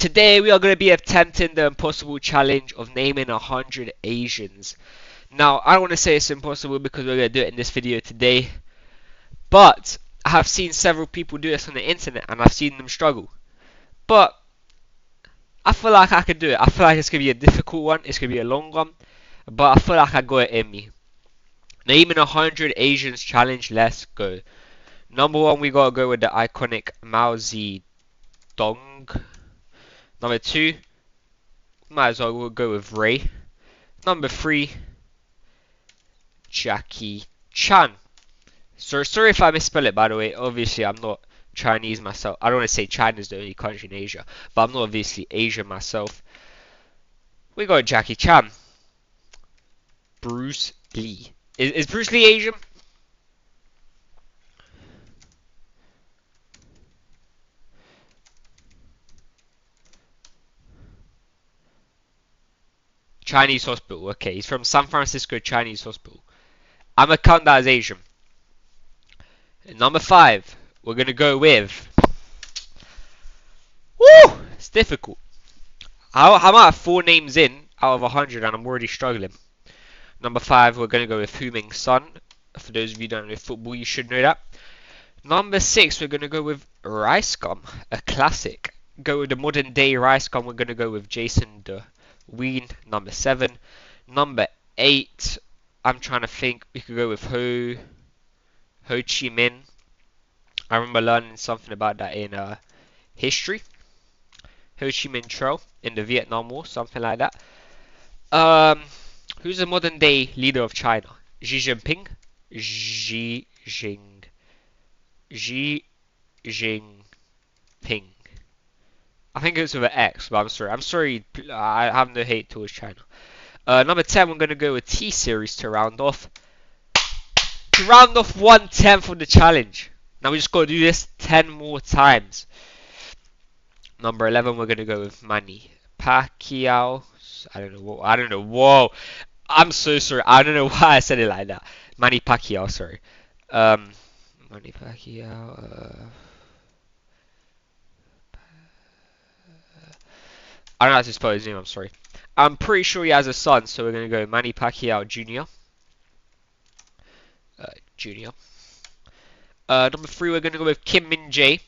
Today we are going to be attempting the impossible challenge of naming 100 Asians. Now, I don't want to say it's impossible because we're going to do it in this video today, but I have seen several people do this on the internet and I've seen them struggle. But I feel like I can do it. I feel like it's going to be a difficult one, it's going to be a long one, but I feel like I got it in me. Naming 100 Asians challenge, let's go. Number one, we got to go with the iconic Mao Zedong. Number two, might as well go with Ray. Number three, Jackie Chan. So sorry if I misspell it, by the way. Obviously, I'm not Chinese myself. I don't want to say China's the only country in Asia, but I'm not obviously Asian myself. We got Jackie Chan. Bruce Lee. Is Bruce Lee Asian? Chinese hospital. Okay, he's from San Francisco Chinese hospital. I'm gonna count that as Asian. And number five, we're gonna go with. Woo! It's difficult. I'm at 4 names in out of 100 and I'm already struggling. Number five, we're gonna go with Heung-min Son. For those of you who don't know football, you should know that. Number six, we're gonna go with Rice Gum, a classic. Go with the modern day Rice Gum. We're gonna go with Jason De Ween. Number seven. Number eight, I'm trying to think. We could go with Ho Chi Minh. I remember learning something about that in history. Ho Chi Minh Trail in the Vietnam War, something like that. Who's the modern day leader of China? Xi Jinping. Xi Jinping. I think it's with an X, but I'm sorry. I'm sorry. I have no hate towards China. Number 10, we're gonna go with T-Series to round off. To round off 1/10 of the challenge. Now we just gotta do this 10 more times. Number 11, we're gonna go with Manny Pacquiao. I don't know. Whoa. I'm so sorry. I don't know why I said it like that. Manny Pacquiao. Sorry. Manny Pacquiao. I don't know how to spell his name. I'm sorry. I'm pretty sure he has a son, so we're gonna go Manny Pacquiao Jr. Junior. Number 3, we're gonna go with Kim Min Jae.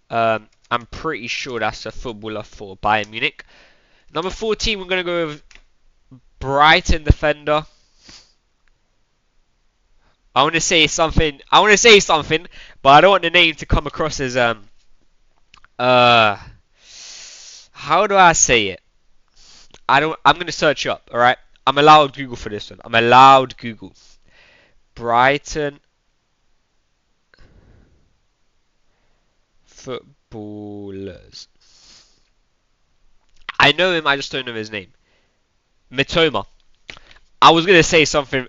I'm pretty sure that's a footballer for Bayern Munich. Number 14, we're gonna go with Brighton defender. I want to say something, but I don't want the name to come across as how do I say it? I'm gonna search up, alright? I'm allowed Google for this one. I'm allowed Google. Brighton footballers. I know him, I just don't know his name. Mitoma. I was gonna say something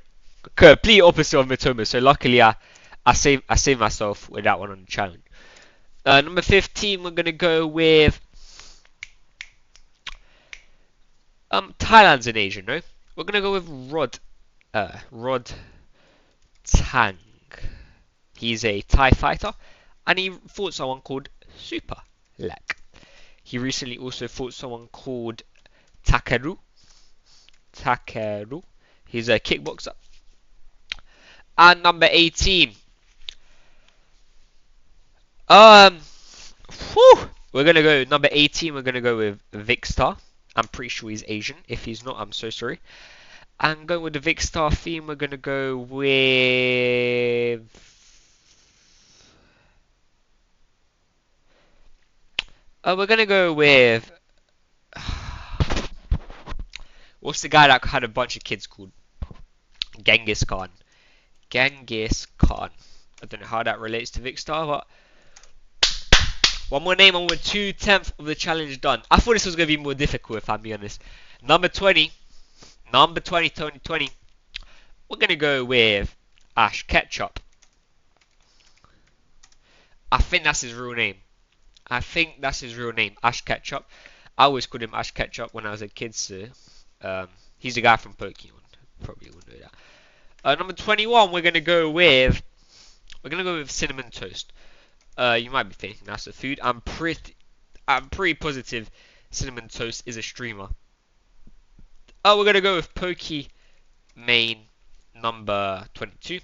complete opposite of Mitoma, so luckily I saved myself with that one on the challenge. Number 15, we're gonna go with Thailand's in Asia, no? We're gonna go with Rod Tang. He's a Thai fighter, and he fought someone called Super Lek. He recently also fought someone called Takeru. He's a kickboxer. And number 18. We're gonna go number 18. We're gonna go with Vicstar. I'm pretty sure he's Asian. If he's not, I'm so sorry. And going with the Vicstar theme, we're gonna go with what's the guy that had a bunch of kids called? Genghis Khan. Genghis Khan. I don't know how that relates to Vicstar, but one more name and we're 2/10 of the challenge done. I thought this was going to be more difficult, if I'm being honest. Number 20, 2020. We're going to go with Ash Ketchup. I think that's his real name. Ash Ketchup. I always called him Ash Ketchup when I was a kid, so he's the guy from Pokemon. Probably wouldn't know that. Number 21, we're gonna go with Cinnamon Toast. You might be thinking that's a food. I'm pretty positive Cinnamon Toast is a streamer. Oh, we're gonna go with Pokey Main number 22.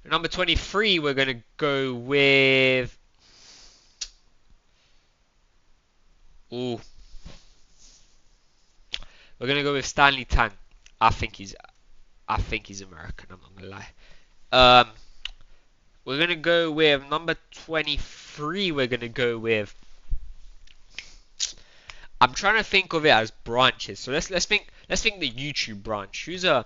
Number 23, we're gonna go with. Ooh, we're gonna go with Stanley Tan. I think he's American. I'm not gonna lie. Um, we're gonna go with number 23. We're gonna go with. I'm trying to think of it as branches. So let's think the YouTube branch. Who's a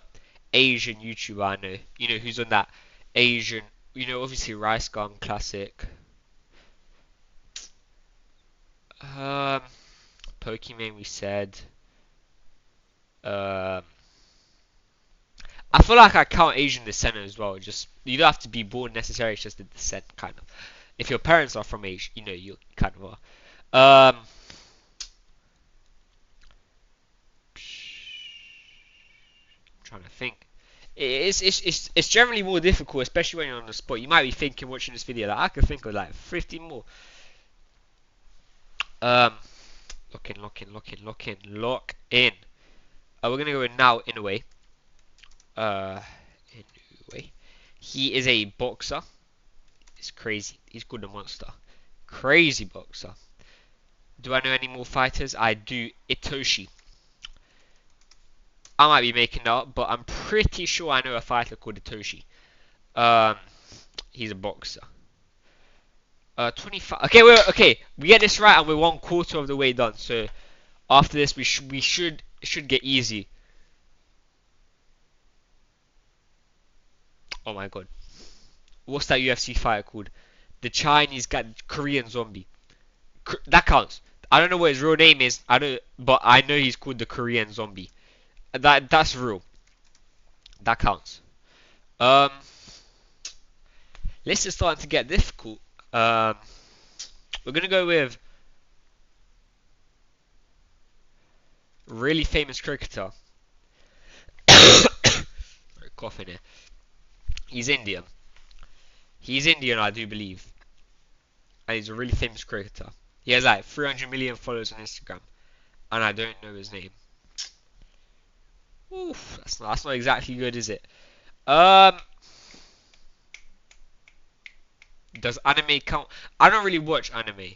Asian YouTuber I know? You know who's on that Asian? You know, obviously Rice Gum Classic. Um, Pokemon we said. Um, I feel like I count Asian descent as well. Just you don't have to be born necessarily. It's just the descent kind of. If your parents are from Asia, you know you kind of are. Trying to think. It's generally more difficult, especially when you're on the spot. You might be thinking, watching this video, that I could think of like 50 more. Lock in. We're gonna go in now. Inoue. Inoue. He is a boxer. It's crazy. He's called a monster. Crazy boxer. Do I know any more fighters? I do. Itoshi. I might be making that up, but I'm pretty sure I know a fighter called Itoshi. He's a boxer. 25. Okay. We get this right, and we're 1/4 of the way done. So after this, it should get easy. Oh my god, what's that UFC fighter called? The Chinese guy, Korean zombie. That counts. I don't know what his real name is. But I know he's called the Korean zombie. That's real. That counts. This is starting to get difficult. We're gonna go with really famous cricketer. Coughing here. He's Indian. He's Indian, I do believe. And he's a really famous cricketer. He has like 300 million followers on Instagram. And I don't know his name. Oof, that's not exactly good, is it? Does anime count? I don't really watch anime.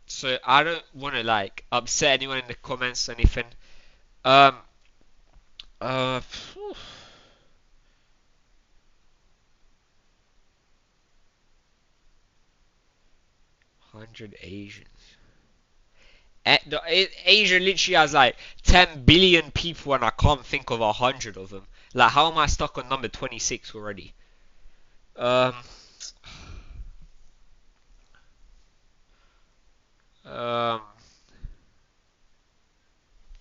So I don't want to like upset anyone in the comments or anything. Um, uh, 100 Asians. Asia literally has like 10 billion people and I can't think of 100 of them. Like, how am I stuck on number 26 already? Um, um,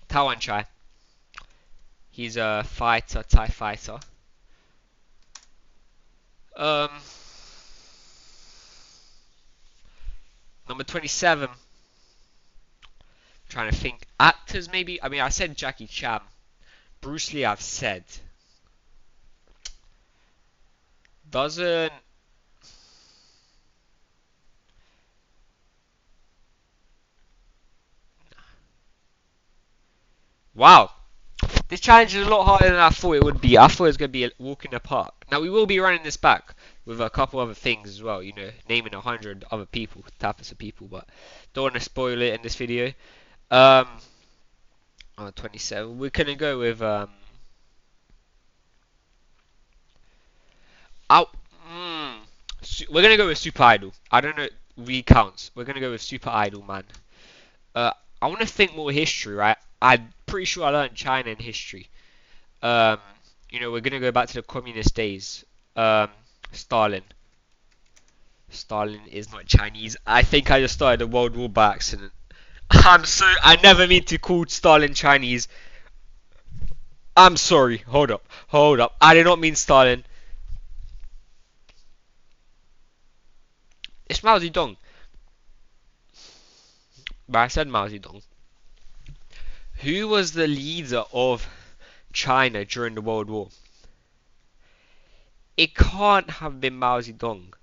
Tawan Chai. He's a fighter, Thai fighter. Um, Number 27. Trying to think. Actors, maybe? I mean, I said Jackie Chan. Bruce Lee, I've said. Doesn't... Wow. This challenge is a lot harder than I thought it would be. I thought it was going to be a walk in the park. Now, we will be running this back with a couple other things as well. You know, naming 100 other people, types of people. But don't want to spoil it in this video. 27. We're going to go with... we're going to go with Super Idol. I don't know. Recounts. We're going to go with Super Idol, man. I want to think more history, right? I'm pretty sure I learned China in history. You know, we're gonna go back to the communist days. Stalin. Stalin is not Chinese. I think I just started a world war by accident. I never mean to call Stalin Chinese. I'm sorry. Hold up. I did not mean Stalin. It's Mao Zedong. But I said Mao Zedong. Who was the leader of China during the World War? It can't have been Mao Zedong.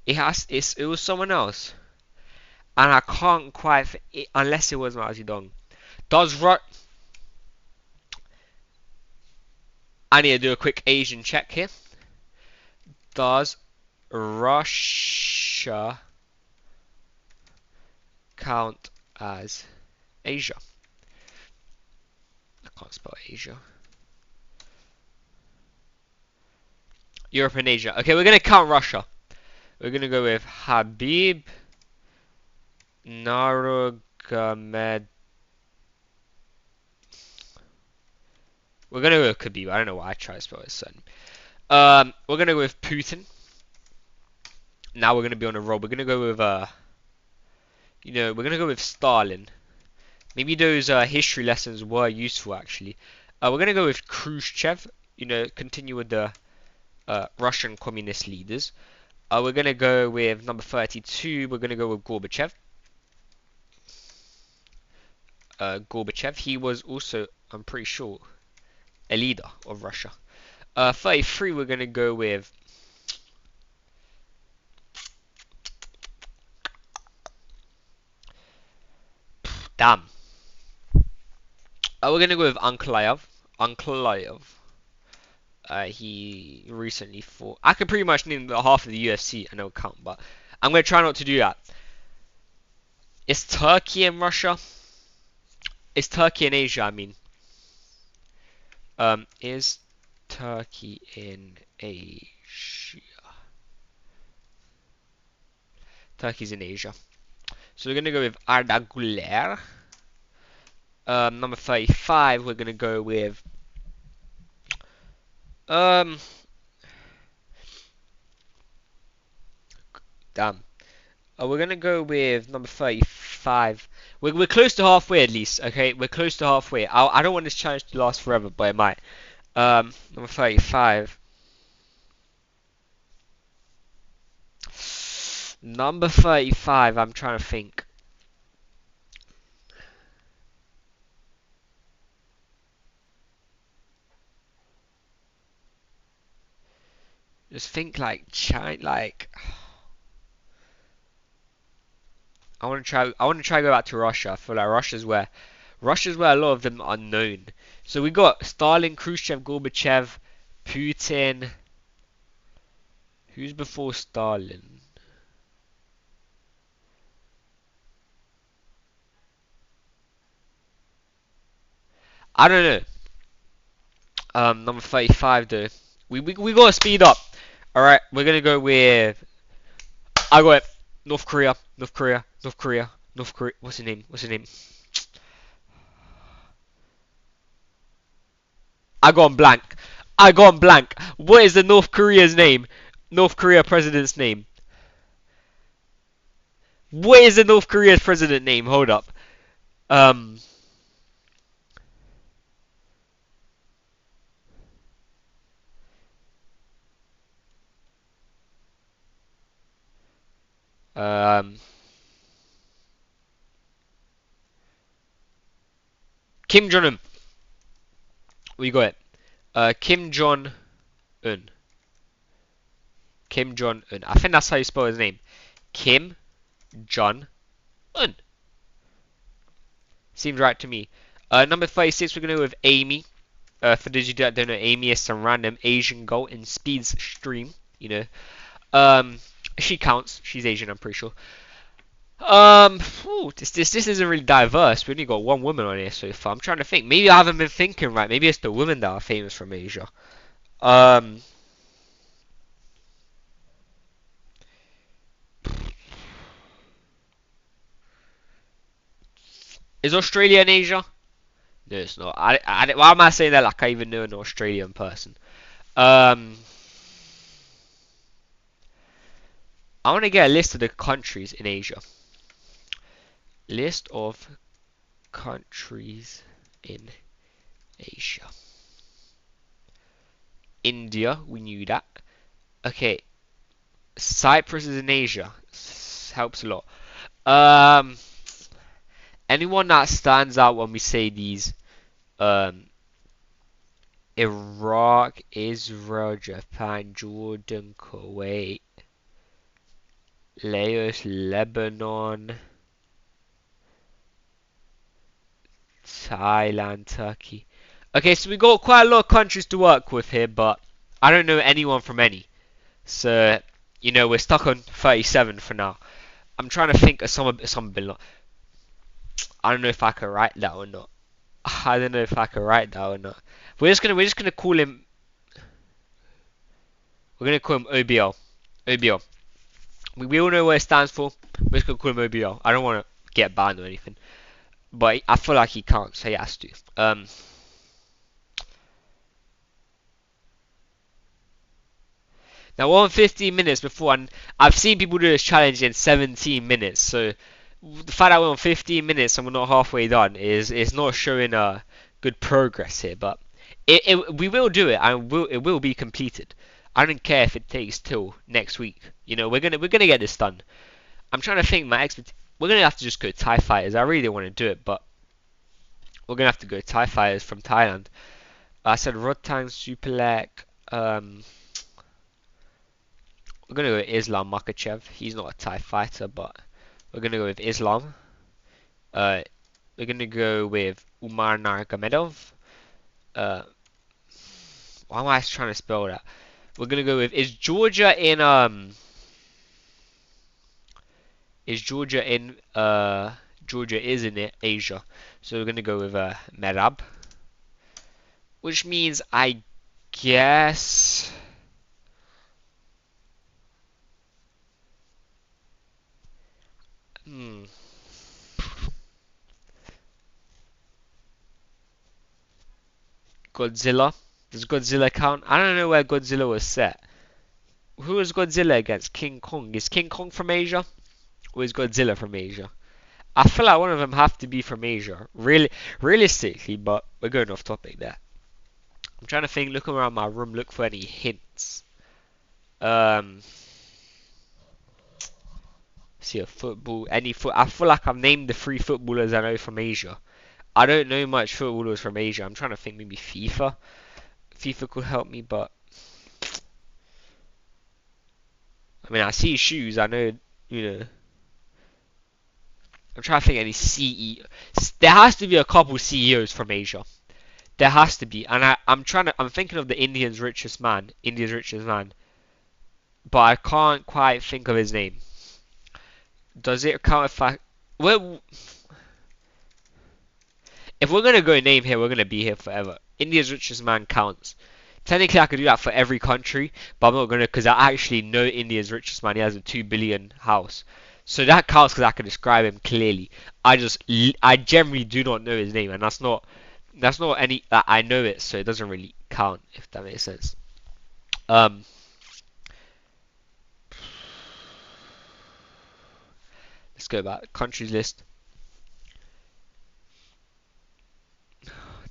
It was someone else. and I can't quite unless it was Mao Zedong. Does Ru- I need to do a quick Asian check here. Does Russia count as Asia? I can't spell Asia. Europe and Asia. Okay, we're gonna count Russia. We're gonna go with Habib Nurmagomedov. We're gonna go with Khabib. I don't know why I try to spell his surname. We're gonna go with Putin. Now we're gonna be on a roll. We're gonna go with we're gonna go with Stalin. Maybe those history lessons were useful actually. We're gonna go with Khrushchev. Continue with the Russian communist leaders. We're gonna go with number 32. We're gonna go with Gorbachev. Gorbachev. He was also, I'm pretty sure, a leader of Russia. 33. We're gonna go with. Damn. We're gonna go with Ankalaev. Ankalaev. He recently fought. I could pretty much name the half of the UFC and it'll count, but I'm gonna try not to do that. Is Turkey and Russia? Is Turkey in Asia? I mean, is Turkey in Asia? Turkey's in Asia. So we're gonna go with Arda Güler. Number 35. We're gonna go with damn. We're gonna go with number 35. We're close to halfway at least. Okay, we're close to halfway. I don't want this challenge to last forever, but it might. Number 35. Number 35. I'm trying to think. Just think like China, like. I want to try to go back to Russia. I feel like Russia's where a lot of them are known. So we got Stalin, Khrushchev, Gorbachev, Putin. Who's before Stalin? I don't know. Number 35 though. We gotta speed up. Alright, we're gonna go with I got it. North Korea. North Korea. North Korea. North Korea. What's his name? What's his name? I gone blank. I gone blank. What is the North Korea's name? North Korea president's name. What is the North Korea's president name? Hold up. Um. Um. Kim Jong Un. We got it. Kim Jong Un. Kim Jong Un. I think that's how you spell his name. Kim Jong Un. Seems right to me. Number 36, we're going to go with Amy. For those of you that don't know, Amy is some random Asian girl in Speed's stream. She counts. She's Asian, I'm pretty sure. This isn't really diverse. We only got one woman on here so far. I'm trying to think. Maybe I haven't been thinking right. Maybe it's the women that are famous from Asia. Is Australia in Asia? No, it's not. Why am I saying that like I even know an Australian person? I want to get a list of the countries in Asia. List of countries in Asia. India, we knew that. Okay, Cyprus is in Asia. Helps a lot. Anyone that stands out when we say these? Iraq, Israel, Japan, Jordan, Kuwait, Laos, Lebanon. Thailand, Turkey. Okay, so we got quite a lot of countries to work with here, but I don't know anyone from any. So, you know, we're stuck on 37 for now. I'm trying to think of some below. I don't know if I can write that or not. I don't know if I can write that or not. We're just gonna call him. We're gonna call him OBL. OBL. We all know what it stands for. We're just gonna call him OBL. I don't want to get banned or anything, but I feel like he can't, so he has to. Now we're on 15 minutes before, and I've seen people do this challenge in 17 minutes. So the fact that we're on 15 minutes and we're not halfway done is not showing good progress here. But we will do it, and it will be completed. I don't care if it takes till next week. You know, we're gonna get this done. I'm trying to think we're gonna have to just go TIE fighters. I really want to do it, but we're gonna have to go TIE fighters from Thailand. I said Rotang Superlek. We're gonna go with Islam Makachev. He's not a TIE fighter, but we're gonna go with Islam. We're gonna go with Umar Nurmagomedov. Uh, why am I trying to spell that? We're gonna go with Georgia is in it, Asia. So we're gonna go with Merab, which means I guess Godzilla. Does Godzilla count? I don't know where Godzilla was set. Who is Godzilla against? King Kong. Is King Kong from Asia? Or is Godzilla from Asia? I feel like one of them have to be from Asia. Really, realistically, but we're going off topic there. I'm trying to think, look around my room, look for any hints. See a football, I feel like I've named the 3 footballers I know from Asia. I don't know much footballers from Asia. I'm trying to think maybe FIFA. FIFA could help me, but I mean, I see shoes. I know, you know. I'm trying to think any CE. There has to be a couple CEOs from Asia. There has to be, and I'm thinking of the Indian's richest man, but I can't quite think of his name. Does it count well, if we're gonna go name here, we're gonna be here forever. India's richest man counts. Technically, I could do that for every country, but I'm not gonna because I actually know India's richest man. He has a 2 billion house, so that counts because I can describe him clearly. I generally do not know his name, and that's not any. I know it, so it doesn't really count if that makes sense. Let's go back countries list.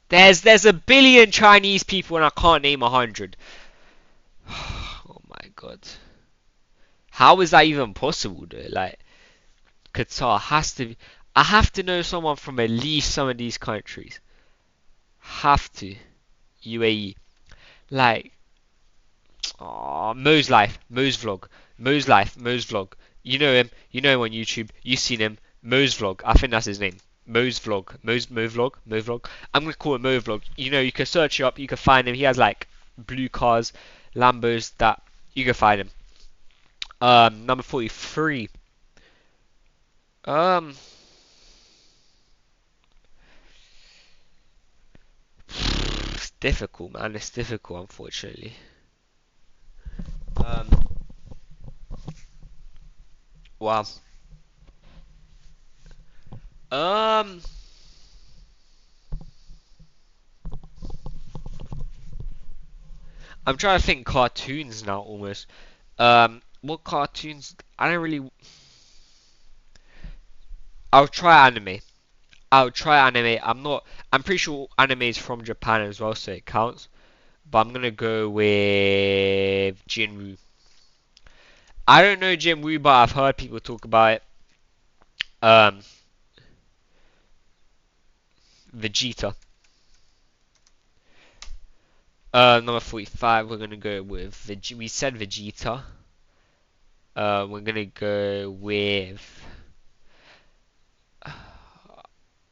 There's a billion Chinese people, and I can't name 100. Oh my god. How is that even possible, though? Like, Qatar has to be. I have to know someone from at least some of these countries. Have to. UAE. Like, oh, Mo's Life. Mo's Vlog. Mo's Life. Mo's Vlog. You know him. You know him on YouTube. You've seen him. Mo's Vlog. I think that's his name. Mo's Vlog. Mo Vlog. Mo Vlog. I'm going to call it Mo Vlog. You know, you can search it up. You can find him. He has, like, blue cars, Lambos, that. You can find him. Number 43. It's difficult, man. It's difficult, unfortunately. Wow. Um, I'm trying to think cartoons now, almost. What cartoons? I don't really. I'll try anime. I'll try anime. I'm not. I'm pretty sure anime is from Japan as well, so it counts. But I'm gonna go with Jinwoo. I don't know Jinwoo, but I've heard people talk about it. Um, Vegeta. Number 45. We're gonna go with We said Vegeta. We're gonna go with.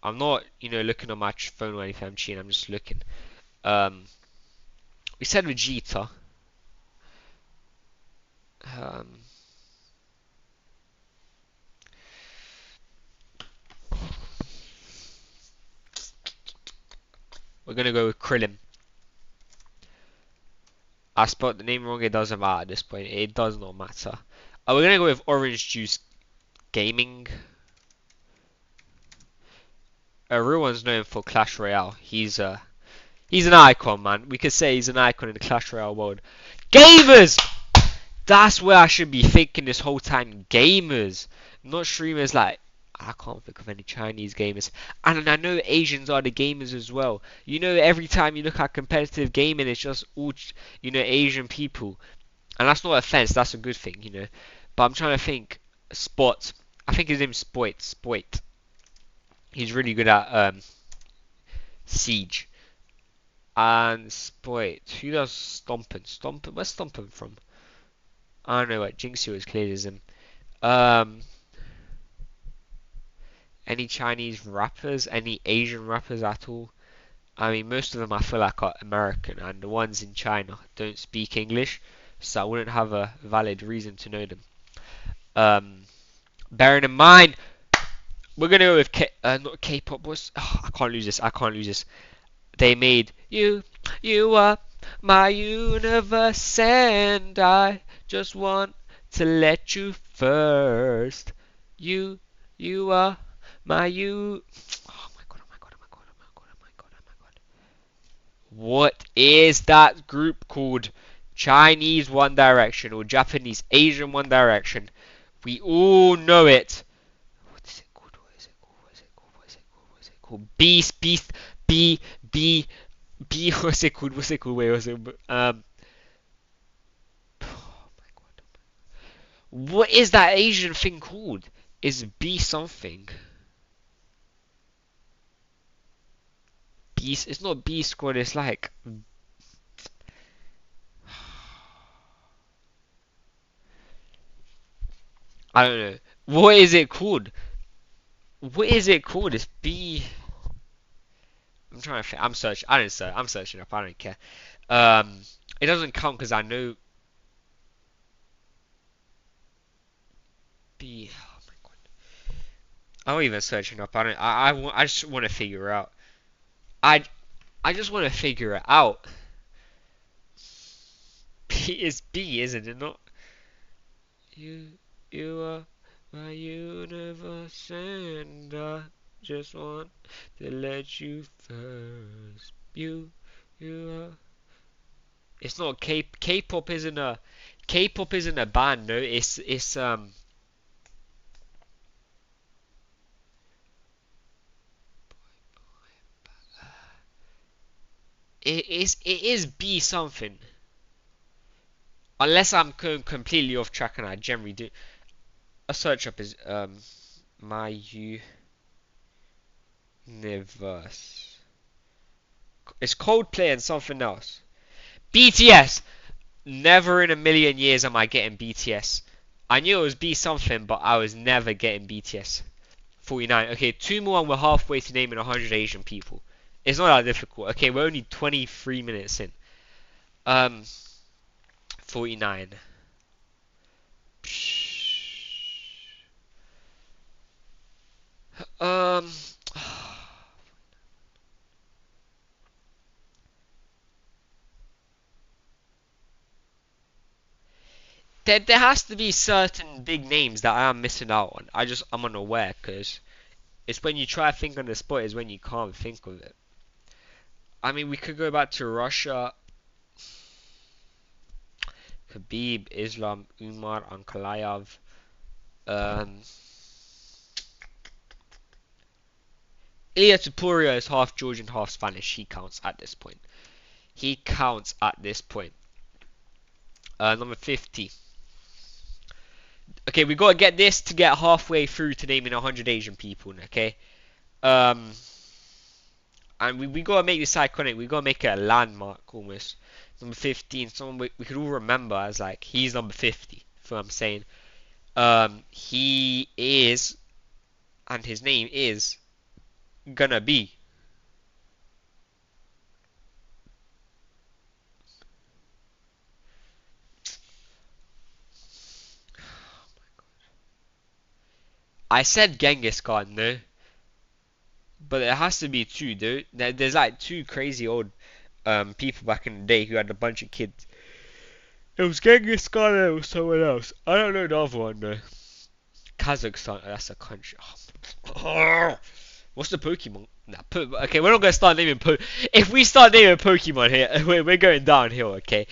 I'm not, looking on my phone or anything. I'm cheating. I'm just looking. We said Vegeta. Um, we're gonna go with Krillin. I spelled the name wrong. It doesn't matter at this point. It does not matter. We're gonna go with Orange Juice Gaming. Real one's known for Clash Royale. He's an icon, man. We could say he's an icon in the Clash Royale world. Gamers! That's where I should be thinking this whole time. Gamers, not streamers. Like, I can't think of any Chinese gamers. And I know Asians are the gamers as well. Every time you look at competitive gaming, it's just all, Asian people. And that's not an offense. That's a good thing. But I'm trying to think. Spot. I think his name's Spoit. Spoit. He's really good at Siege. And Spoit. Who does Stompin'? Stompin'? Where's Stompin' from? I don't know what. Jinxie was cleared as him. Um, any Chinese rappers? Any Asian rappers at all? I mean, most of them I feel like are American, and the ones in China don't speak English, so I wouldn't have a valid reason to know them. Bearing in mind, we're gonna go with not K-pop. I can't lose this. I can't lose this. They made you are my universe, and I just want to let you first. You are my you. Oh my god! Oh my god! Oh my god! Oh my god! Oh my god! Oh my god! What is that group called? Chinese One Direction or Japanese Asian One Direction? We all know it. What is it called? What is it called? What is it called? What is it called? What is it called? Beast. B. What's it called? What's it called? Wait, what's it? Oh my god. What is that Asian thing called? Is B something? B. It's not B squad. It's like. I don't know. What is it called? What is it called? It's B. I'm trying to think. I'm searching. I didn't search. I'm searching up. I don't care. Um, it doesn't count because I know B. Oh my god. I'm not even searching up. I don't. I just want to figure out. I I just want to figure it out. B is B, isn't it? Not you. You are my universe, and I just want to let you first. You are. It's not K-pop isn't a K-pop isn't a band. No, it's. It is B something. Unless I'm going completely off track, and I generally do. A search up is my universe. It's Coldplay and something else. BTS. Never in a million years am I getting BTS. I knew it was B something, but I was never getting BTS. 49. Okay, two more and we're halfway to naming 100 Asian people. It's not that difficult. Okay, we're only 23 minutes in. 49. Um, there has to be certain big names that I am missing out on. I'm unaware because it's when you try to think on the spot is when you can't think of it. I mean, we could go back to Russia. Khabib, Islam, Umar, Ankalaev. Um, Ilia Topuria is half Georgian, half Spanish. He counts at this point. He counts at this point. Number 50. Okay, we gotta get this to get halfway through to naming 100 Asian people. Okay. And we gotta make this iconic. We gotta make it a landmark almost. Number 15. Someone we could all remember as like he's number 50. That's what I'm saying. He is, and his name is gonna be? I said Genghis Khan, no, but it has to be two, dude. There's like two crazy old people back in the day who had a bunch of kids. It was Genghis Khan and it was someone else. I don't know the other one though. Kazakhstan, that's a country. Oh. What's the Pokemon? Nah, okay, we're not gonna start naming If we start naming Pokemon here, we're going downhill. Okay.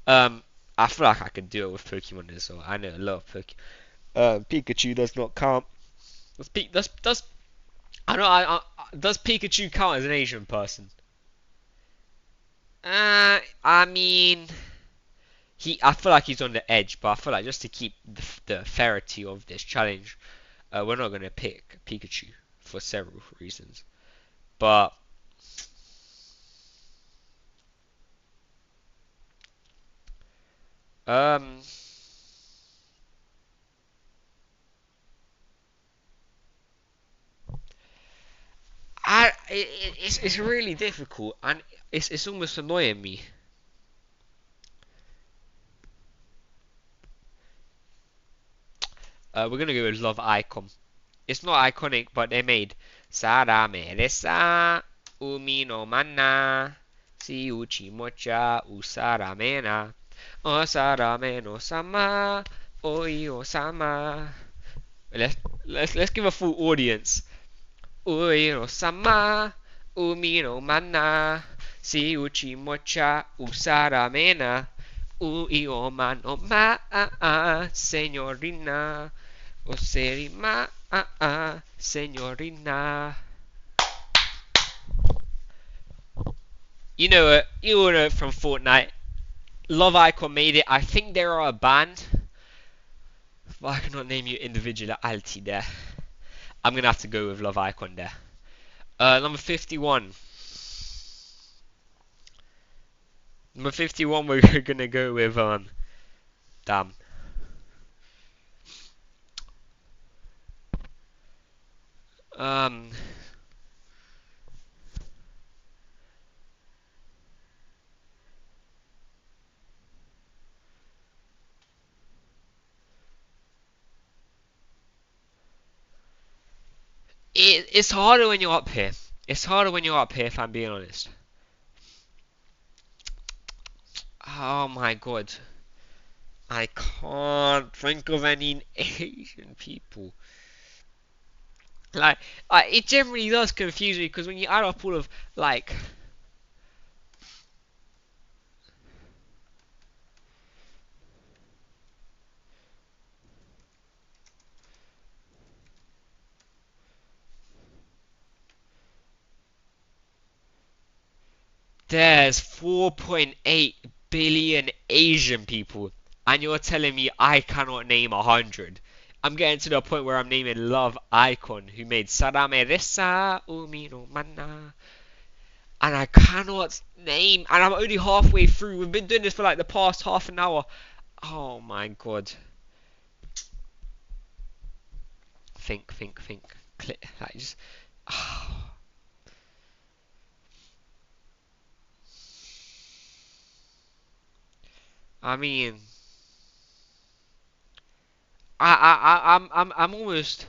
I feel like I can do it with Pokemon as well. I know a lot of Pokemon. Pikachu does not count. Does I know does Pikachu count as an Asian person? I mean, I feel like he's on the edge, but I feel like just to keep the fairity of this challenge, we're not gonna pick Pikachu for several reasons. But um, it's really difficult and it's almost annoying me. We're gonna go with Love Icon. It's not iconic, but they made Sara Meresa Umi no Manna Si Uchi Mocha Usara Mena Osara Meno Sama Oi Osama. Let's give a full audience. Oi Osama Umi no Manna Si Uchi Mocha Usara Mena Ui Oma no Ma Signorina Oserima, señorina. You know it. You all know it from Fortnite. Love Icon made it. I think they are a band. But I cannot name you individuality there. I'm gonna have to go with Love Icon there. Number 51. Number 51, we're gonna go with damn. Um, it's harder when you're up here. It's harder when you're up here, if I'm being honest. Oh my god. I can't think of any Asian people. Like, it generally does confuse me because when you add up all of, like, there's 4.8 billion Asian people, and you're telling me I cannot name 100. I'm getting to the point where I'm naming Love Icon, who made Sadame Resa Umi no Mana, and I cannot name, and I'm only halfway through. We've been doing this for like the past half an hour. Oh my god. Think. Click. Like just. I mean, I'm almost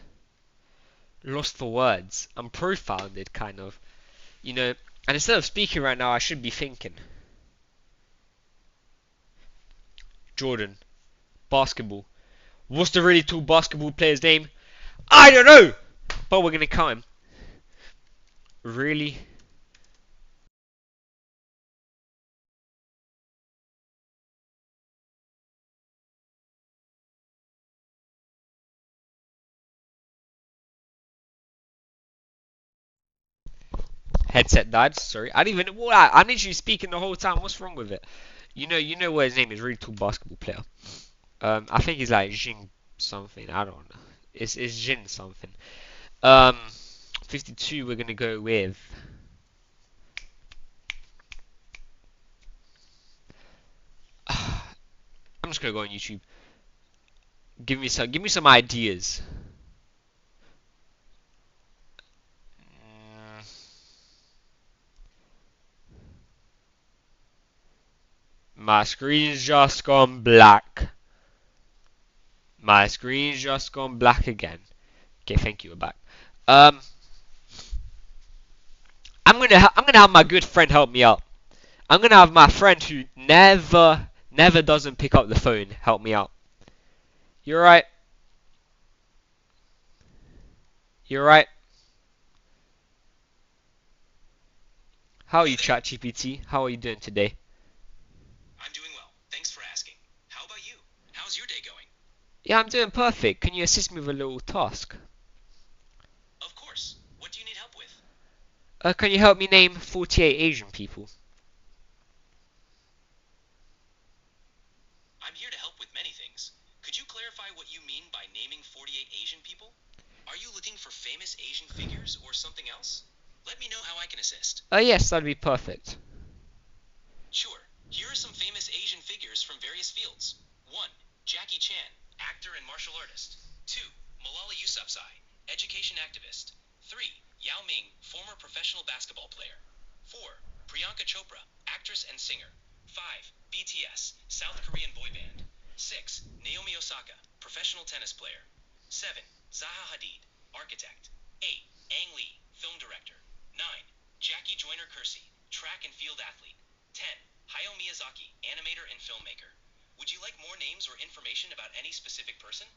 lost for words. I'm profounded, kind of. You know, and instead of speaking right now, I should be thinking. Jordan, basketball. What's the really tall basketball player's name? I don't know, but we're gonna count him. Really? Headset died. Sorry, I didn't even. What? I'm literally speaking the whole time. What's wrong with it? You know what his name is. Really tall basketball player. I think he's like Jing something. I don't know. It's Jin something. Um, 52. We're gonna go with. I'm just gonna go on YouTube. Give me some ideas. My screen's just gone black. My screen's just gone black again. Okay, thank you. We're back. I'm gonna have my good friend help me out. I'm gonna have my friend who never doesn't pick up the phone help me out. You're right. You're right. How are you, ChatGPT? How are you doing today? I'm doing well. Thanks for asking. How about you? How's your day going? Yeah, I'm doing perfect. Can you assist me with a little task? Of course. What do you need help with? Can you help me name 48 Asian people? I'm here to help with many things. Could you clarify what you mean by naming 48 Asian people? Are you looking for famous Asian figures or something else? Let me know how I can assist. Yes, that'd be perfect. Sure. Here are some famous Asian figures from various fields. 1. Jackie Chan, actor and martial artist. 2. Malala Yousafzai, education activist. 3. Yao Ming, former professional basketball player. 4. Priyanka Chopra, actress and singer. 5. BTS, South Korean boy band. 6. Naomi Osaka, professional tennis player. 7. Zaha Hadid, architect. 8. Ang Lee, film director. 9. Jackie Joyner Kersee, track and field athlete. 10. Hayao Miyazaki, animator and filmmaker. Would you like more names or information about any specific person?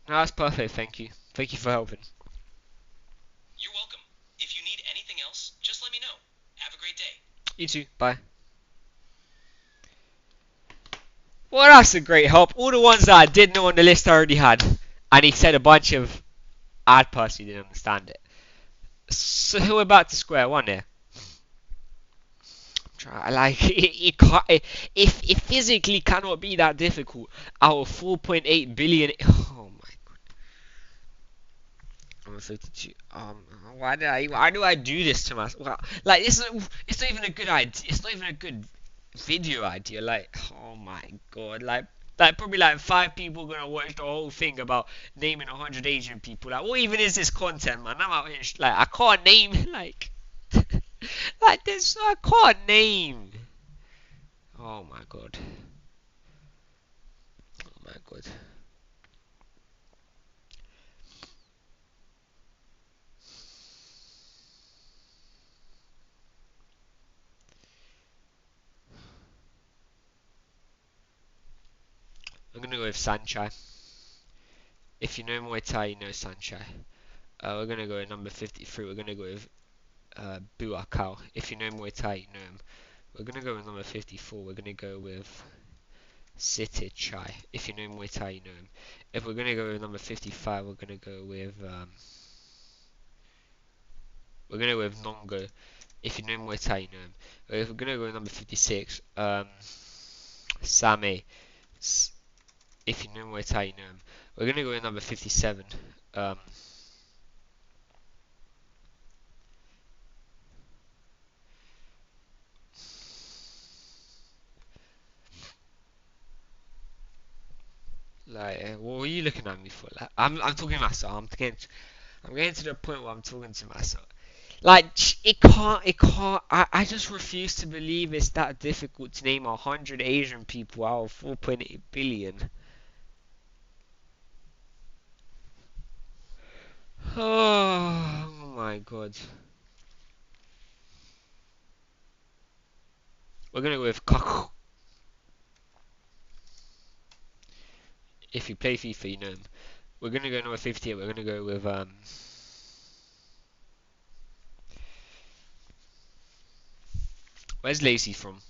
No, that's perfect, thank you. Thank you for helping. You're welcome. If you need anything else, just let me know. Have a great day. You too, bye. Well, that's a great help. All the ones that I did know on the list I already had. And he said a bunch of odd parts you didn't understand it. So we're back to square one here. Like it can't, it physically cannot be that difficult out of 4.8 billion. Oh my god. I'm 52. Why do I do this to myself? Well, like it's not even a good idea. It's not even a good video idea. Like, oh my god. Like probably like 5 people gonna watch the whole thing about naming 100 Asian people. Like, what even is this content, man? I'm out here like I can't name like like this. I can't name. Oh my god. Oh my god. I'm gonna go with Sanchai. If you know Muay Thai, you know Sanchai. We're gonna go with number 53. We're gonna go with Buakau. If you know Muay Thai, you know him. We're gonna go with number 54. We're gonna go with Sitichai. If you know Muay Thai, you know him. If we're gonna go with number 55, we're gonna go with Nongo. If you know Muay Thai, you know him. If we're gonna go with number 56, Same. If you know Muay Thai, you know him. We're gonna go with number 57. Um, what were you looking at me for? Like, I'm talking to myself. I'm getting to the point where I'm talking to myself. Like, it can't. I just refuse to believe it's that difficult to name 100 Asian people out of 4.8 billion. Oh my god. We're gonna go with Kaku. If you play FIFA, you know him. We're gonna go number 58. We're gonna go with Where's Lacey from?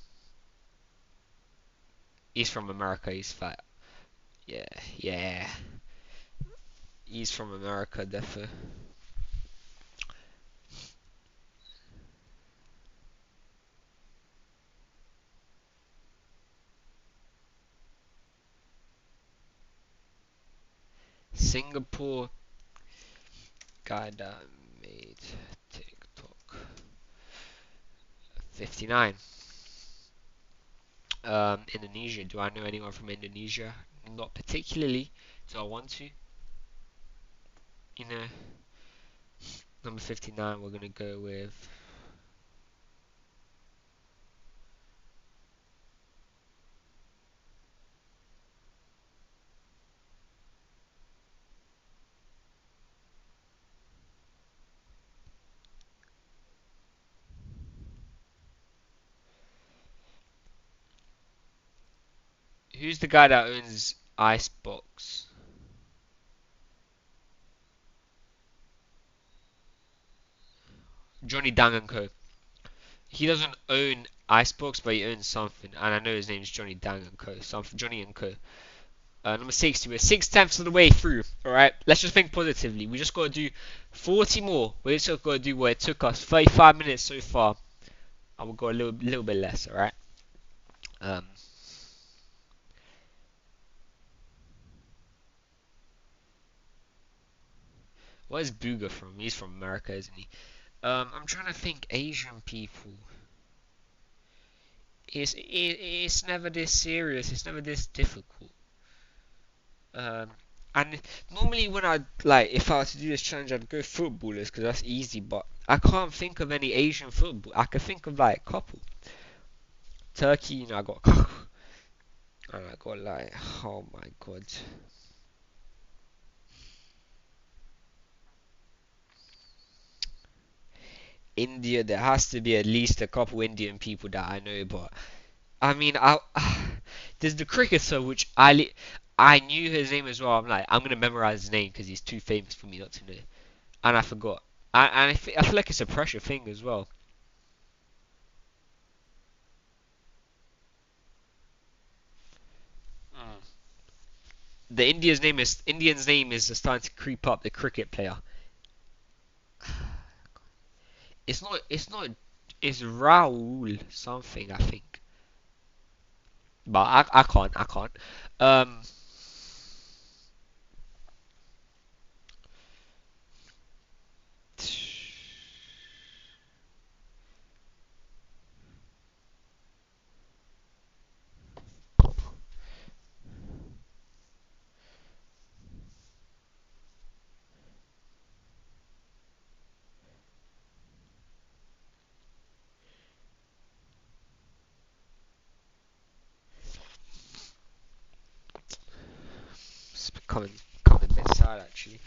He's from America. He's fat. Yeah, yeah. He's from America, definitely. Singapore guy that made TikTok. 59. Indonesia. Do I know anyone from Indonesia? Not particularly. Do I want to? You know, number 59. We're gonna go with Who's the guy that owns Icebox? Johnny Dang and Co. He doesn't own Icebox, but he owns something, and I know his name is Johnny Dang and Co. Something Johnny and Co. Number 60. We're 6/10 of the way through. All right. Let's just think positively. We just got to do 40 more. We just got to do what it took us 35 minutes so far. I will go a little bit less. All right. Um. Where's Booger from? He's from America, isn't he? I'm trying to think. Asian people. It's never this serious. It's never this difficult. Um, and normally when I like, if I were to do this challenge, I'd go footballers because that's easy. But I can't think of any Asian football. I can think of like a couple. Turkey, I got, and I got like, oh my god. India, there has to be at least a couple Indian people that I know, but I mean, there's the cricketer which I knew his name as well. I'm like, I'm gonna memorize his name because he's too famous for me not to know, and I forgot. I feel like it's a pressure thing as well. Mm. The Indian's name is starting to creep up. The cricket player. It's not. It's Raul something I think, but I can't. Um, it's becoming a bit sad actually.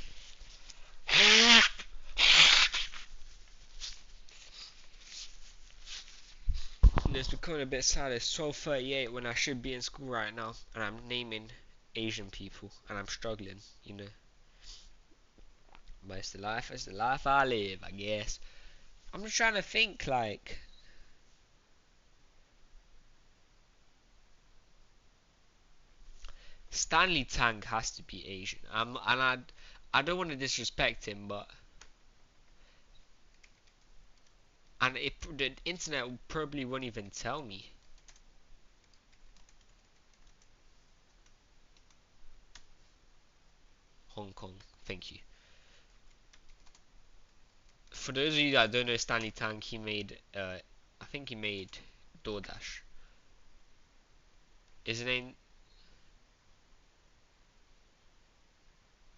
It's becoming a bit sad. It's 12:38 when I should be in school right now, and I'm naming Asian people, and I'm struggling. But it's the life I live, I guess. I'm just trying to think, like, Stanley Tang has to be Asian. And I don't want to disrespect him, but the internet probably won't even tell me. Hong Kong, thank you. For those of you that don't know Stanley Tang, I think he made DoorDash. His name,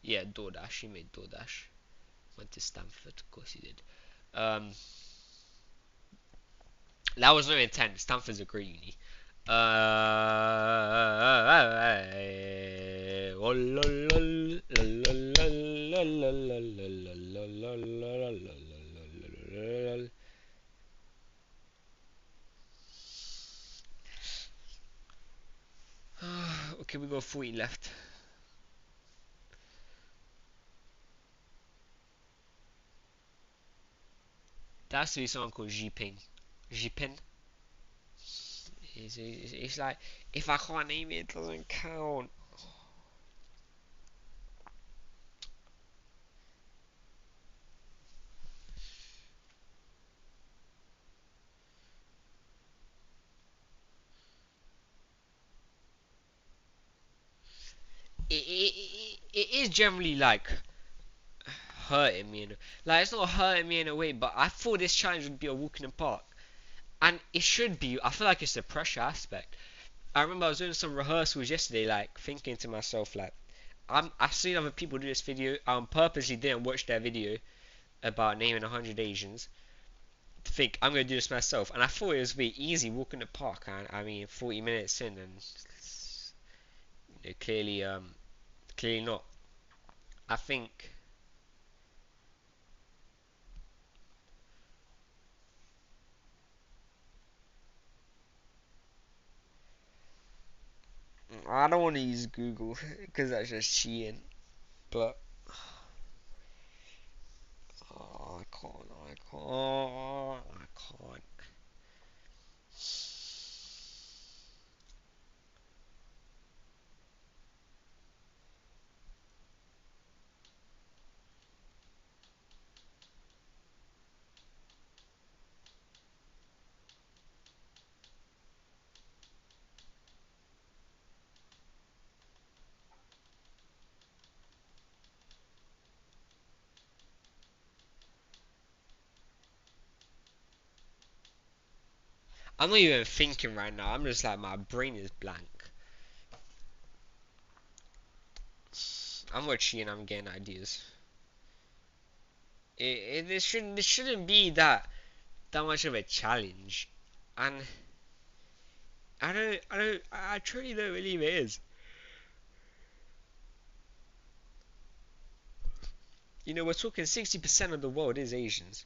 yeah, DoorDash. He made DoorDash. Went to Stanford, of course he did. Um, that was no intent. Stanford's a great uni. Okay, we got 40 left. There has to be someone called Jiping. Jipin. It's like, if I can't name it, it doesn't count. It is generally like hurting me like it's not hurting me in a way, but I thought this challenge would be a walk in the park, and it should be. I feel like it's the pressure aspect. I remember I was doing some rehearsals yesterday, like thinking to myself, like I've seen other people do this video. I purposely didn't watch their video about naming 100 Asians to think I'm gonna do this myself, and I thought it was be easy walking the park. And I mean, 40 minutes in, and clearly not. I think I don't want to use Google because that's just cheating. But I can't. I can't. I'm not even thinking right now. I'm just like my brain is blank. I'm watching. I'm getting ideas. This shouldn't be that much of a challenge, and I truly don't believe it is. You know, we're talking 60% of the world is Asians.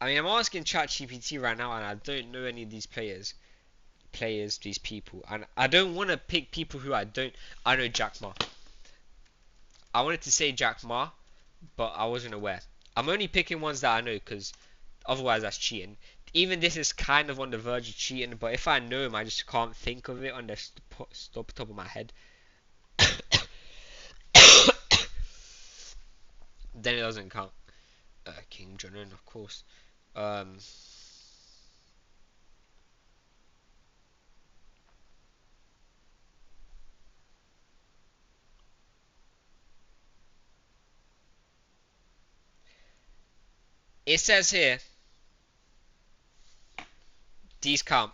I mean, I'm asking ChatGPT right now, and I don't know any of these these people, and I don't want to pick people who I don't. I know Jack Ma. I wanted to say Jack Ma, but I wasn't aware. I'm only picking ones that I know because otherwise that's cheating. Even this is kind of on the verge of cheating, but if I know him, I just can't think of it on the top of my head. Then it doesn't count. King Jong-un, of course. Um, it says here, these count.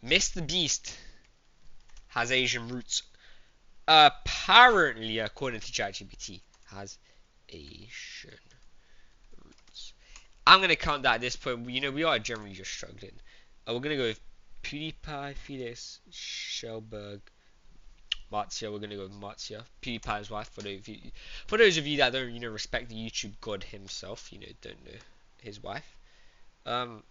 Mr. Beast has Asian roots. Apparently, according to ChatGPT, has Asian roots. I'm gonna count that at this point. You know, we are generally just struggling. We're gonna go with PewDiePie, Felix, Shelberg, Marzia. We're gonna go with Marzia, PewDiePie's wife. For those of you that don't, respect the YouTube god himself, don't know his wife. Um,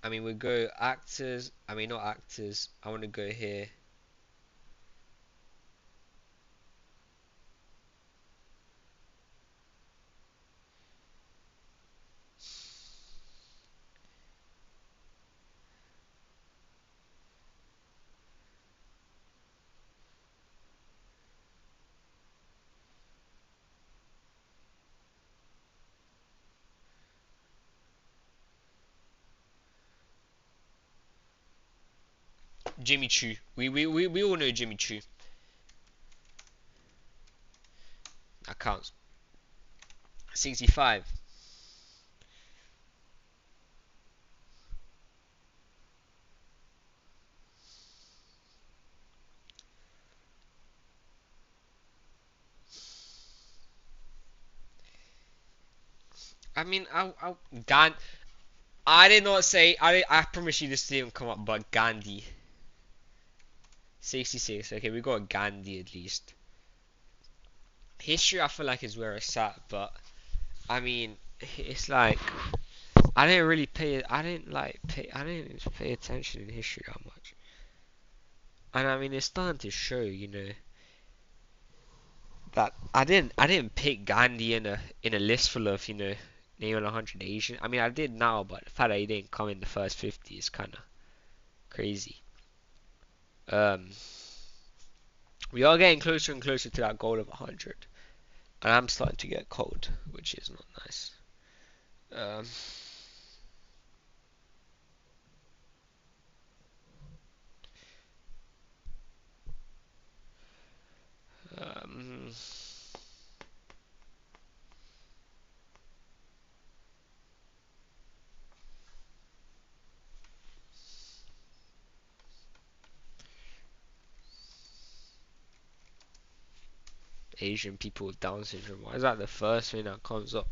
I mean, we go actors. I mean, not actors. I want to go here. Jimmy Choo. We all know Jimmy Choo. That counts. 65. I mean, Dan. I did not say. I promise you this didn't come up, but Gandhi. 66. Okay, we got Gandhi at least. History, I feel like is where it's at, but I mean, it's like I didn't really pay. I didn't pay attention in history that much. And I mean, it's starting to show, that I didn't pick Gandhi in a list full of, name 100 Asian. I mean, I did now, but the fact that he didn't come in the first 50 is kind of crazy. Um, we are getting closer and closer to that goal of 100, and I'm starting to get cold, which is not nice. Um, um, Asian people with Down syndrome. Why is that the first thing that comes up?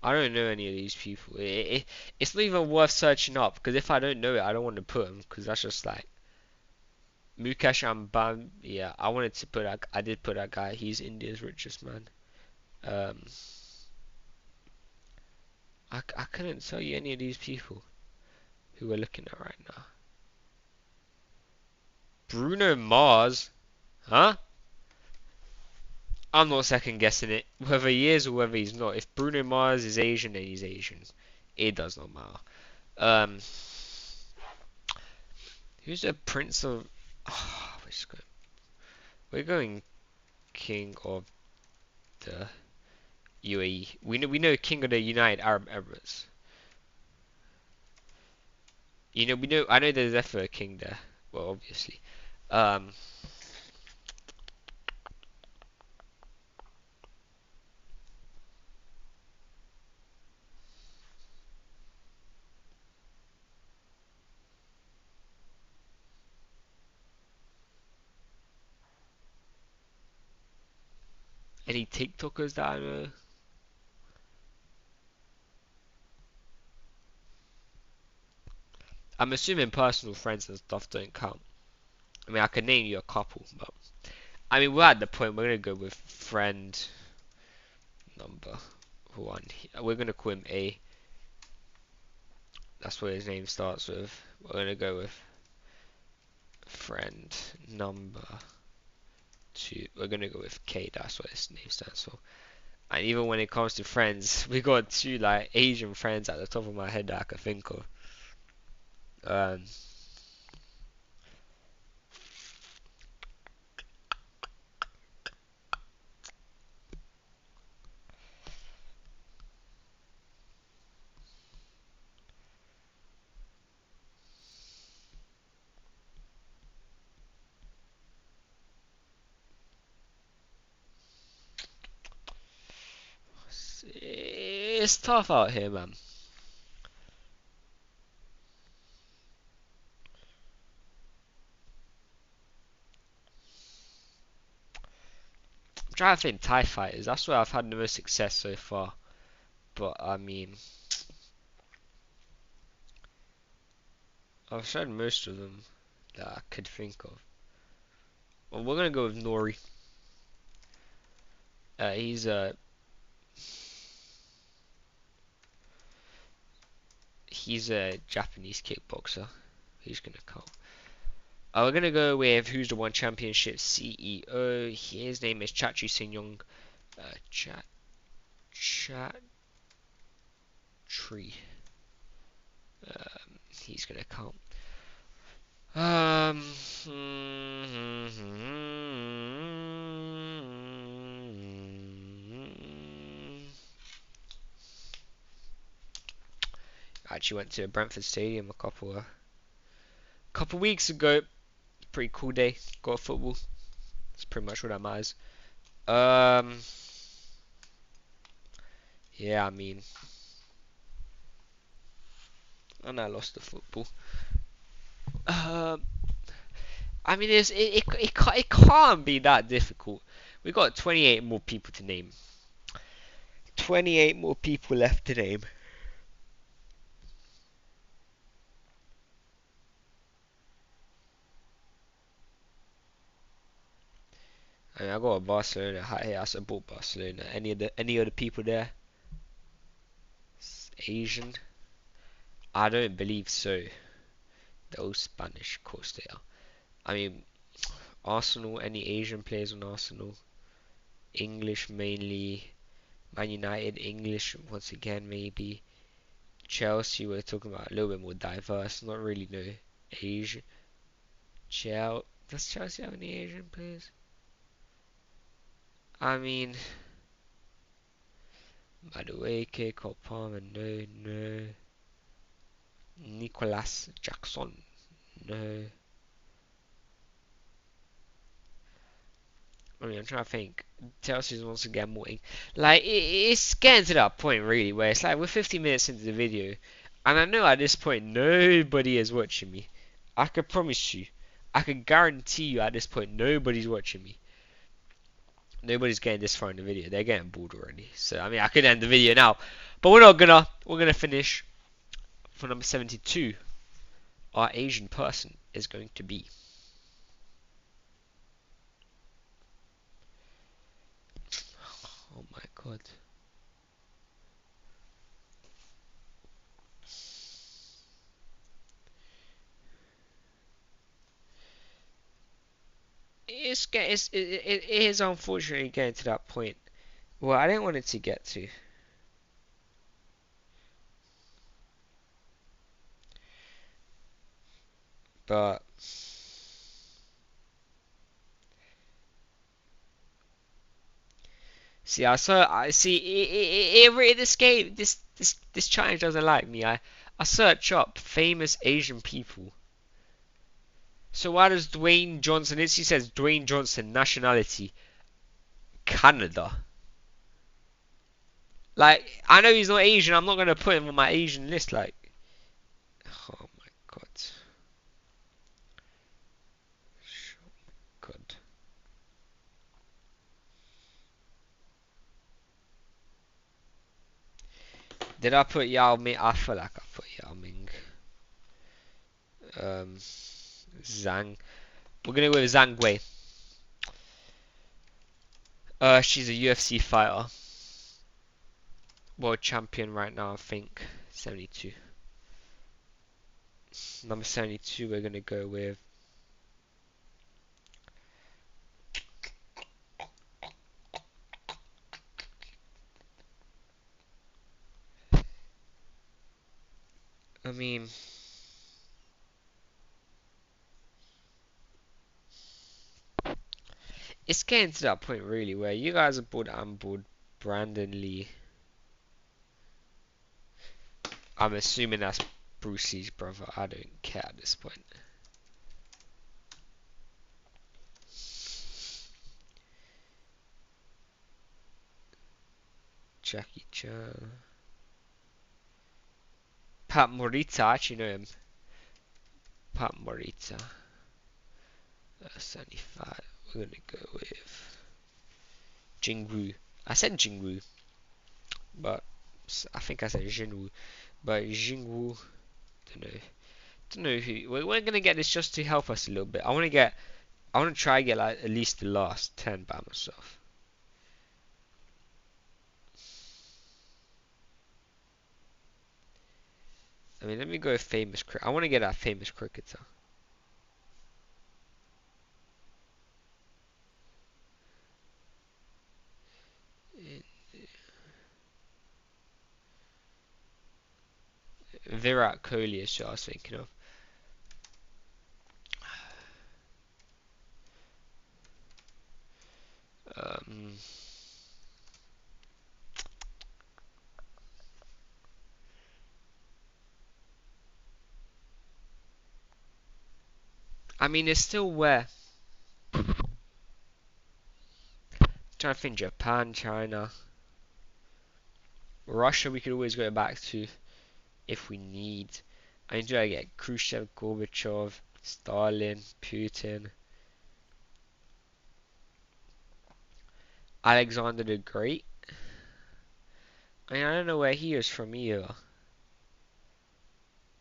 I don't know any of these people. It's not even worth searching up because if I don't know it, I don't want to put them because that's just like Mukesh Ambani. Yeah, I wanted to put that. I did put that guy. He's India's richest man. Um, I couldn't tell you any of these people who we're looking at right now. Bruno Mars, huh? I'm not second guessing it, whether he is or whether he's not. If Bruno Mars is Asian, then he's Asian. It does not matter. Um, who's the Prince of? Oh, we're going King of the UAE. We know King of the United Arab Emirates. You know we know I know there's ever a king there. Well, obviously. Um, any TikTokers that I know? I'm assuming personal friends and stuff don't count. I mean, I could name you a couple, but I mean, we're at the point we're gonna go with friend number one. We're gonna call him A. That's what his name starts with. We're gonna go with friend number two. We're gonna go with K. That's what his name stands for. And even when it comes to friends, we got two like Asian friends at the top of my head that I could think of. Um, it's tough out here, man. I'm trying to think TIE fighters. That's where I've had the most success so far. But I mean, I've shown most of them that I could think of. Well, we're gonna go with Nori. He's a Japanese kickboxer. He's gonna count. We're gonna go with who's the one championship CEO. His name is Chachi Sing-yong. Chat Tree. He's gonna count. I actually went to Brentford Stadium a couple weeks ago. Pretty cool day. Got football. That's pretty much what that matters. Yeah, I mean, and I lost the football. I mean, it can't be that difficult. We got 28 more people to name. 28 more people left to name. I mean, I got a Barcelona hat here. I support Barcelona. Any other people there? Asian? I don't believe so. Those Spanish, of course they are. I mean, Arsenal. Any Asian players on Arsenal? English mainly. Man United, English once again maybe. Chelsea, we're talking about a little bit more diverse. Not really no Asian. Does Chelsea have any Asian players? I mean, Madueke, Cole Palmer, no. Nicholas Jackson, no. I mean, I'm trying to think. Chelsea's once again more. Like, it's getting to that point, really, where it's like we're 50 minutes into the video, and I know at this point nobody is watching me. I can promise you, I can guarantee you at this point, nobody's watching me. Nobody's getting this far in the video. They're getting bored already. So I mean, I could end the video now, but we're not gonna. We're gonna finish for number 72. Our Asian person is going to be. Oh my god. It is unfortunately getting to that point. Well, I didn't want it to get to. But see, I see this game, this challenge doesn't like me. I search up famous Asian people. So why does Dwayne Johnson? He says Dwayne Johnson nationality Canada. Like I know he's not Asian. I'm not gonna put him on my Asian list. Like, oh my god, god. Did I put Yao Ming? I feel like I put Yao Ming. Um, Zhang. We're gonna go with Zhang Wei. She's a UFC fighter. World champion right now, I think. 72. Number 72, we're gonna go with. I mean, it's getting to that point really where you guys are bored, I'm bored. Brandon Lee. I'm assuming that's Bruce Lee's brother. I don't care at this point. Jackie Chan. Pat Morita, I actually know him. Pat Morita. 75. We're gonna go with Jingwu. I said Jingwu, but I think I said Jinwoo. But Jingwu, don't know who. We're gonna get this just to help us a little bit. I want to try and get like at least the last 10 by myself. I mean, let me go with famous cricket. I want to get that famous cricketer. Virat Kohli is who I was thinking of. Um, I mean, it's still where. Trying to think Japan, China, Russia. We could always go back to if we need. I need to get Khrushchev, Gorbachev, Stalin, Putin, Alexander the Great. I mean, I don't know where he is from either.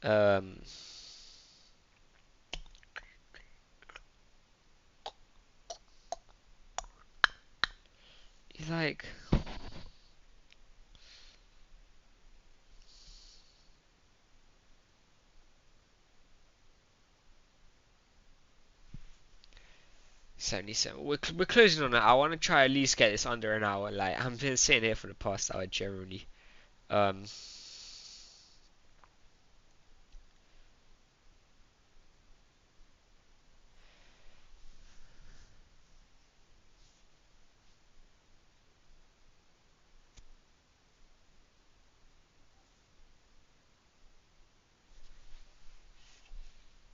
Um, he's like 77. We're closing on it. I want to try at least get this under an hour. Like I've been sitting here for the past hour generally. Um,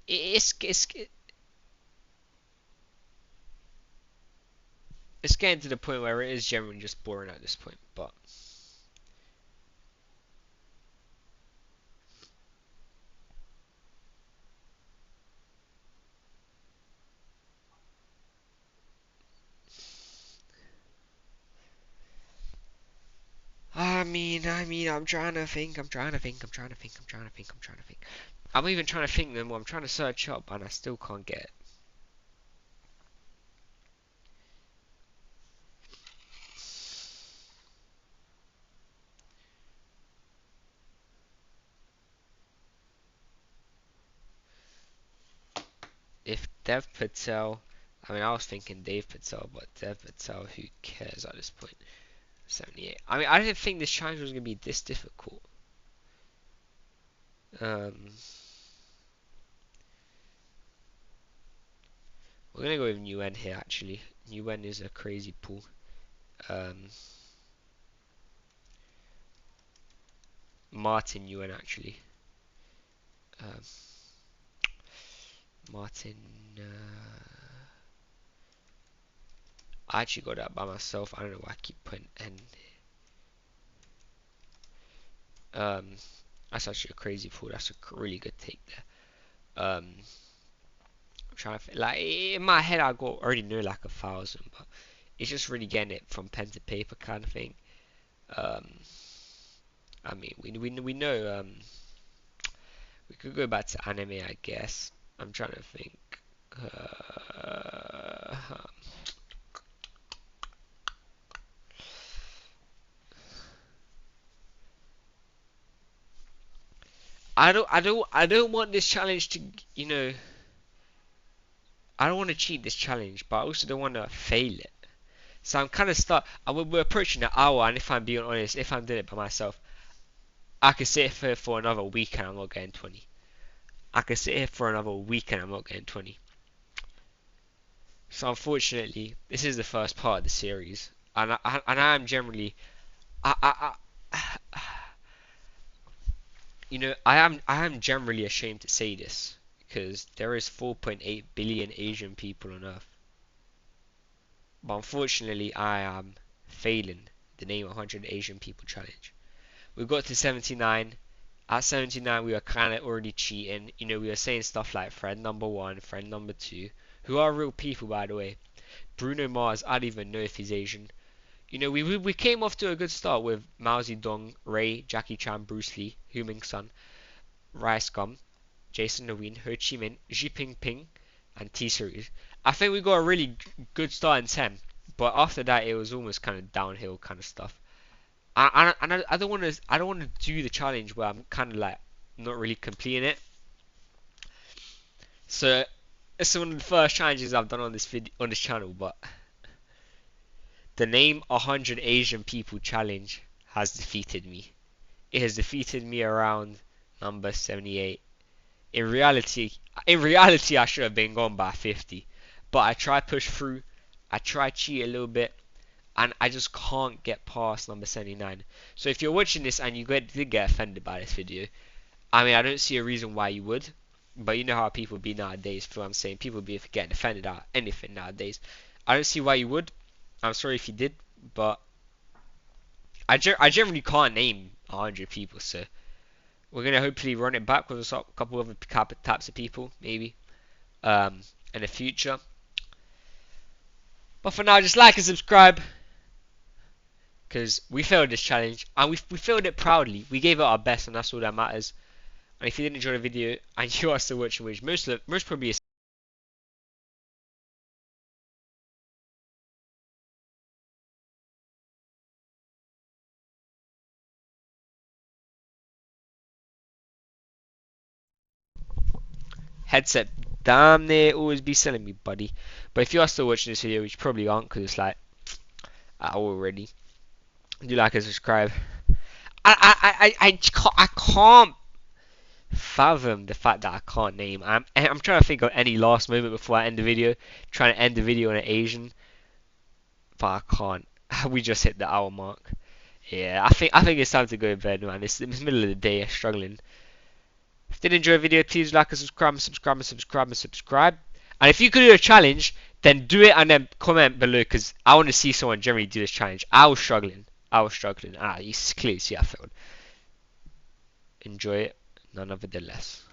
it's it's it's getting to the point where it is generally just boring at this point. But mean, I'm trying to think. I'm even trying to think them. I'm trying to search up, and I still can't get it. If Dev Patel, I mean, I was thinking Dave Patel, but Dev Patel, who cares at this point? 78. I mean, I didn't think this challenge was gonna be this difficult. We're gonna go with Nguyen here. Actually, Nguyen is a crazy pool. Martin Nguyen actually. Martin. I actually got that by myself. I don't know why I keep putting N. That's actually a crazy pool. That's a really good take there. I'm trying to like in my head I already know like 1,000, but it's just really getting it from pen to paper kind of thing. I mean we know we could go back to anime, I guess. I'm trying to think. I don't want this challenge to, you know, I don't want to cheat this challenge, but I also don't want to fail it. So I'm kind of stuck. We're approaching the hour, and if I'm being honest, if I'm doing it by myself, I could sit here for another week and I'm not getting 20. I could sit here for another week and I'm not getting 20. So unfortunately, this is the first part of the series, and I am generally, you know, I am generally ashamed to say this because there is 4.8 billion Asian people on Earth, but unfortunately, I am failing the Name 100 Asian People challenge. We got to 79. At 79, we were kind of already cheating. You know, we were saying stuff like friend number 1, friend number 2, who are real people, by the way. Bruno Mars, I don't even know if he's Asian. You know, we came off to a good start with Mao Zedong, Ray, Jackie Chan, Bruce Lee, Hu Ming Sun, Rice Gum, Jason Nguyen, Ho Chi Minh, Xi Jinping, and T-Series. I think we got a really good start in 10, but after that it was almost kind of downhill kind of stuff. I don't want to do the challenge where I'm kind of like not really completing it. So it's one of the first challenges I've done on this channel, but the Name 100 Asian People challenge has defeated me. It has defeated me around number 78. In reality, I should have been gone by 50, but I try push through. I try cheat a little bit, and I just can't get past number 79. So if you're watching this and you did get offended by this video, I mean, I don't see a reason why you would, but you know how people be nowadays. For what I'm saying, people be getting offended at anything nowadays. I don't see why you would. I'm sorry if you did, but I generally can't name 100 people, so we're gonna hopefully run it back with a couple of other types of people, maybe, in the future. But for now, just like and subscribe, because we failed this challenge, and we failed it proudly. We gave it our best, and that's all that matters. And if you did enjoy the video, and you are still watching, which most probably is headset, damn near always be selling me, buddy. But if you are still watching this video, which you probably aren't, because it's like already, do like and subscribe. I can't fathom the fact that I can't name. I'm trying to think of any last moment before I end the video. Trying to end the video on an Asian, but I can't. We just hit the hour mark. Yeah, I think it's time to go to bed, man. It's the middle of the day. I'm struggling. If you did enjoy the video, please like and subscribe and subscribe and subscribe and subscribe. And if you could do a challenge, then do it and then comment below, because I want to see someone generally do this challenge. I was struggling. You clearly see I failed. Enjoy it, none of it the less.